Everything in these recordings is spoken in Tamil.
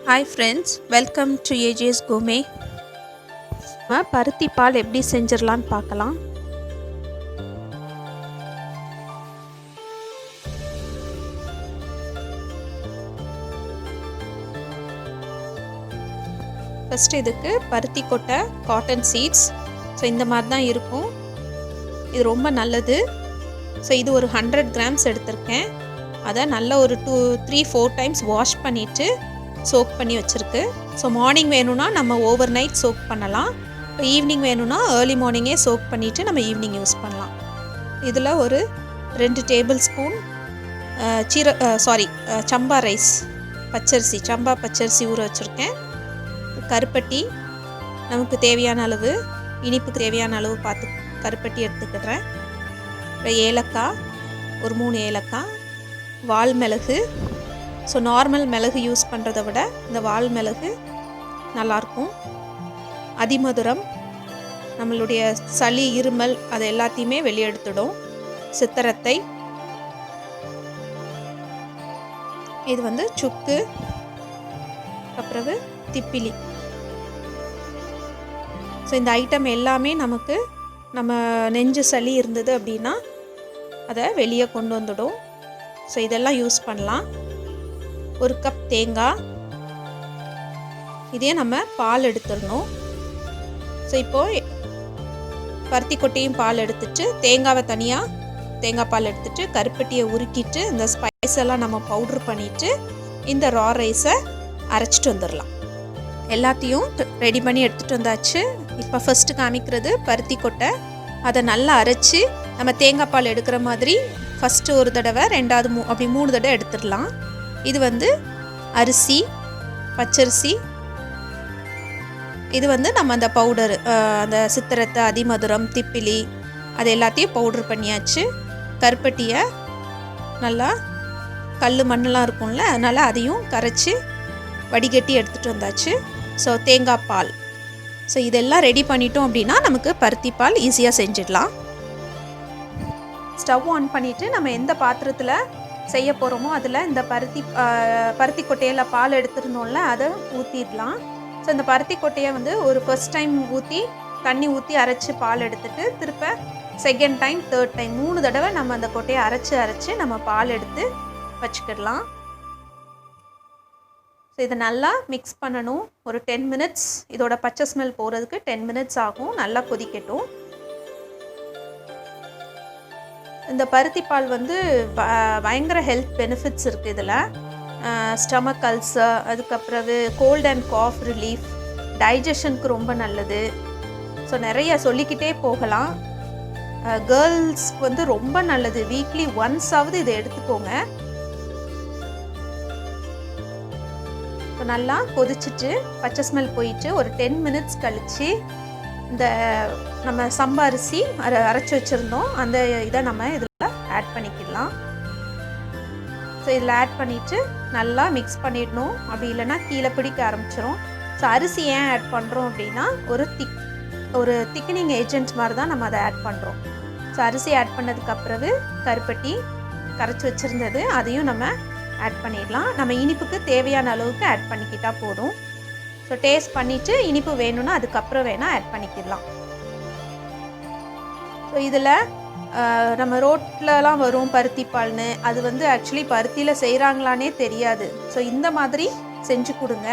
Hi friends, welcome to ஏஜேஸ் கோமே. நம்ம பருத்தி பால் எப்படி செஞ்சிடலான்னு பார்க்கலாம். ஃபஸ்ட்டு இதுக்கு பருத்தி கொட்டை, காட்டன் சீட்ஸ். ஸோ இந்த மாதிரி தான் இருக்கும். இது ரொம்ப நல்லது. ஸோ இது ஒரு 100 கிராம்ஸ் எடுத்திருக்கேன். அதை நல்லா ஒரு 3-4 டைம்ஸ் வாஷ் பண்ணிவிட்டு சோக் பண்ணி வச்சுருக்கு. ஸோ மார்னிங் வேணும்னா நம்ம ஓவர் நைட் சோக் பண்ணலாம். இப்போ ஈவினிங் வேணும்னா ஏர்லி மார்னிங்கே சோக் பண்ணிவிட்டு நம்ம ஈவினிங் யூஸ் பண்ணலாம். இதில் ஒரு 2 டேபிள் ஸ்பூன் சம்பா ரைஸ், பச்சரிசி, சம்பா பச்சரிசி ஊற வச்சுருக்கேன். கருப்பட்டி, நமக்கு தேவையான அளவு, இனிப்புக்கு தேவையான அளவு பார்த்து கருப்பட்டி எடுத்துக்கிடுறேன். அப்புறம் ஏலக்காய், ஒரு 3 ஏலக்காய், வால் மிளகு. ஸோ நார்மல் மிளகு யூஸ் பண்ணுறதை விட இந்த வால் மிளகு நல்லாயிருக்கும். அதிமதுரம், நம்மளுடைய சளி, இருமல் அது எல்லாத்தையுமே வெளியெடுத்துடும். சித்தரத்தை, இது வந்து சுக்கு, அப்புறம் திப்பிலி. ஸோ இந்த ஐட்டம் எல்லாமே நமக்கு நம்ம நெஞ்சு சளி இருந்தது அப்படின்னா அதை வெளியே கொண்டு வந்துடும். ஸோ இதெல்லாம் யூஸ் பண்ணலாம். ஒரு கப் தேங்காய், இதே நம்ம பால் எடுத்துடணும். ஸோ இப்போது பருத்தி கொட்டையும் பால் எடுத்துட்டு, தேங்காவை தனியாக தேங்காய் பால் எடுத்துட்டு, கருப்பட்டியை உருக்கிட்டு, இந்த ஸ்பைஸ் எல்லாம் நம்ம பவுட்ரு பண்ணிவிட்டு இந்த ரா ரைஸை அரைச்சிட்டு வந்துடலாம். எல்லாத்தையும் ரெடி பண்ணி எடுத்துகிட்டு வந்தாச்சு. இப்போ ஃபஸ்ட்டு காமிக்கிறது பருத்தி கொட்டை. அதை நல்லா அரைச்சி நம்ம தேங்காய் பால் எடுக்கிற மாதிரி ஃபஸ்ட்டு ஒரு தடவை, ரெண்டாவது அப்படி 3 தடவை எடுத்துடலாம். இது வந்து அரிசி, பச்சரிசி. இது வந்து நம்ம அந்த பவுடர், அந்த சித்திரத்தை, அதிமதுரம், திப்பிலி அது எல்லாத்தையும் பவுட்ரு பண்ணியாச்சு. கருப்பட்டியை நல்லா கல் மண்ணெலாம் இருக்கும்ல, அதனால் அதையும் கரைச்சி வடிகட்டி எடுத்துகிட்டு வந்தாச்சு. ஸோ தேங்காய் பால். ஸோ இதெல்லாம் ரெடி பண்ணிட்டோம் அப்படின்னா நமக்கு பருத்தி பால் ஈஸியாக செஞ்சிடலாம். ஸ்டவ் ஆன் பண்ணிவிட்டு நம்ம எந்த பாத்திரத்தில் செய்ய போகிறோமோ அதில் இந்த பருத்தி கொட்டையில் பால் எடுத்துருந்தோம்ல அதை ஊற்றிடலாம். ஸோ இந்த பருத்தி கொட்டையை வந்து ஒரு ஃபர்ஸ்ட் டைம் தண்ணி ஊற்றி அரைச்சி பால் எடுத்துகிட்டு, திருப்ப செகண்ட் டைம், தேர்ட் டைம் 3 தடவை நம்ம அந்த கொட்டையை அரைச்சி நம்ம பால் எடுத்து வச்சுக்கிடலாம். ஸோ இதை நல்லா மிக்ஸ் பண்ணணும். ஒரு 10 மினிட்ஸ், இதோட பச்சை ஸ்மெல் போகிறதுக்கு 10 மினிட்ஸ் ஆகும். நல்லா கொதிக்கட்டும். இந்த பருத்தி பால் வந்து பயங்கர ஹெல்த் பெனிஃபிட்ஸ் இருக்குது இதில். ஸ்டமக் அல்சர், அதுக்கப்புறம் கோல்ட் அண்ட் காஃப் ரிலீஃப், டைஜஷனுக்கு ரொம்ப நல்லது. ஸோ நிறைய சொல்லிக்கிட்டே போகலாம். கேர்ள்ஸ்க்கு வந்து ரொம்ப நல்லது. வீக்லி ஒன்ஸாவது இதை எடுத்துக்கோங்க. ஸோ நல்லா கொதிச்சுட்டு பச்சை ஸ்மெல் போயிட்டு ஒரு 10 மினிட்ஸ் கழித்து இந்த நம்ம சம்பா அரிசி அரைச்சி வச்சுருந்தோம், அந்த இதை நம்ம இதில் ஆட் பண்ணிக்கலாம். ஸோ இதில் ஆட் பண்ணிவிட்டு நல்லா மிக்ஸ் பண்ணிடணும். அப்படி இல்லைன்னா கீழே பிடிக்க ஆரம்பிச்சிடும். ஸோ அரிசி ஏன் ஆட் பண்ணுறோம் அப்படின்னா ஒரு திக்னிங் ஏஜென்ட் மாதிரி தான் நம்ம அதை ஆட் பண்ணுறோம். ஸோ அரிசி ஆட் பண்ணதுக்கப்புறவு கருப்பட்டி கரைச்சி வச்சுருந்தது அதையும் நம்ம ஆட் பண்ணிடலாம். நம்ம இனிப்புக்கு தேவையான அளவுக்கு ஆட் பண்ணிக்கிட்டால் போதும். ஸோ டேஸ்ட் பண்ணிவிட்டு இனிப்பு வேணும்னா அதுக்கப்புறம் வேணால் ஆட் பண்ணிக்கிடலாம். ஸோ இதில் நம்ம ரோட்லலாம் வரும் பருத்தி பால்னு, அது வந்து ஆக்சுவலி பருத்தியில் செய்கிறாங்களானே தெரியாது. ஸோ இந்த மாதிரி செஞ்சு கொடுங்க.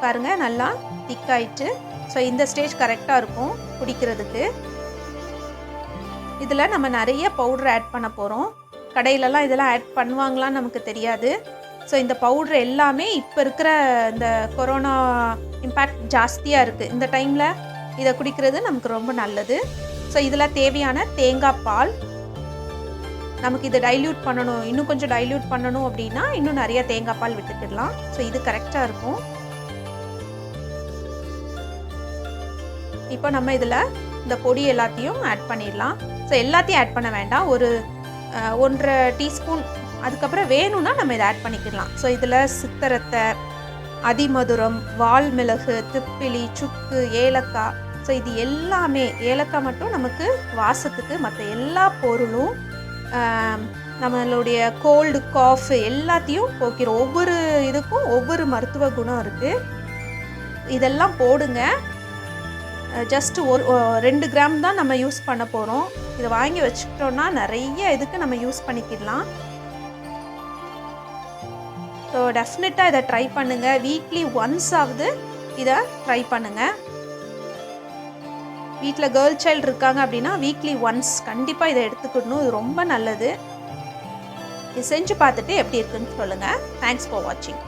பாருங்கள், நல்லா திக்காயிட்டு. ஸோ இந்த ஸ்டேஜ் கரெக்டாக இருக்கும் குடிக்கிறதுக்கு. இதில் நம்ம நிறைய பவுடர் ஆட் பண்ண போகிறோம். கடையிலலாம் இதெல்லாம் ஆட் பண்ணுவாங்களான்னு நமக்கு தெரியாது. ஸோ இந்த பவுட்ரு எல்லாமே இப்போ இருக்கிற இந்த கொரோனா இம்பேக்ட் ஜாஸ்தியாக இருக்குது. இந்த டைமில் இதை குடிக்கிறது நமக்கு ரொம்ப நல்லது. ஸோ இதில் தேவையான தேங்காய் பால், நமக்கு இதை டைல்யூட் பண்ணணும், இன்னும் கொஞ்சம் டைல்யூட் பண்ணணும் அப்படின்னா இன்னும் நிறைய தேங்காய் பால் விட்டுக்கிடலாம். ஸோ இது கரெக்டாக இருக்கும். இப்போ நம்ம இதில் இந்த பொடி எல்லாத்தையும் ஆட் பண்ணிடலாம். ஸோ எல்லாத்தையும் ஆட் பண்ண வேண்டாம், ஒரு 1.5 டீஸ்பூன். அதுக்கப்புறம் வேணும்னா நம்ம இதை ஆட் பண்ணிக்கலாம். ஸோ இதில் சித்தரத்தை, அதிமதுரம், வால் மிளகு, திப்பிலி, சுக்கு, ஏலக்காய். ஸோ இது எல்லாமே, ஏலக்காய் மட்டும் நமக்கு வாசத்துக்கு, மற்ற எல்லா பொருளும் நம்மளுடைய கோல்டு காஃப் எல்லாத்தையும் போக்கிடும். ஒவ்வொரு இதுக்கும் ஒவ்வொரு மருத்துவ குணம் இருக்குது. இதெல்லாம் போடுங்க. ஜஸ்ட்டு 2 கிராம் தான் நம்ம யூஸ் பண்ண போகிறோம். இதை வாங்கி வச்சுக்கிட்டோன்னா நிறைய இதுக்கு நம்ம யூஸ் பண்ணிக்கிடலாம். ஸோ டெஃபினட்டாக இதை ட்ரை பண்ணுங்கள். வீக்லி ஒன்ஸ் ஆகுது இதை ட்ரை பண்ணுங்கள். வீட்டில் கேர்ள் சைல்டு இருக்காங்க அப்படின்னா வீக்லி ஒன்ஸ் கண்டிப்பாக இதை எடுத்துக்கிடணும். இது ரொம்ப நல்லது. இது செஞ்சு பார்த்துட்டு எப்படி இருக்குன்னு சொல்லுங்கள். தேங்க்ஸ் ஃபார் வாட்சிங்.